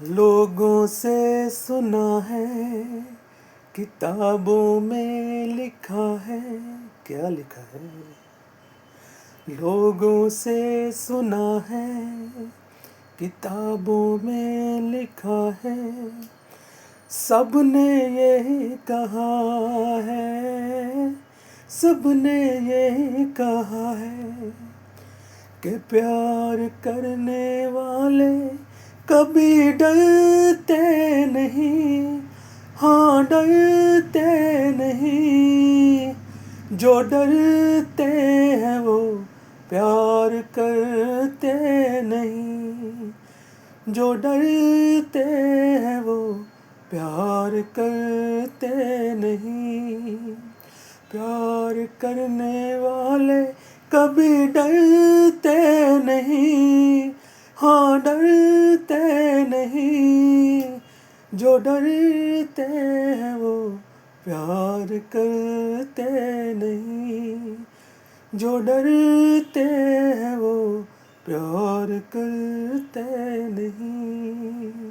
लोगों से सुना है, किताबों में लिखा है। क्या लिखा है? लोगों से सुना है, किताबों में लिखा है। सबने यही कहा है, सबने यही कहा है कि प्यार करने वाले कभी डरते नहीं। हाँ, डरते नहीं। जो डरते हैं वो प्यार करते नहीं। जो डरते हैं वो प्यार करते नहीं। प्यार करने वाले कभी डरते नहीं। हाँ, डरते नहीं। जो डरते हैं वो प्यार करते नहीं। जो डरते हैं वो प्यार करते नहीं।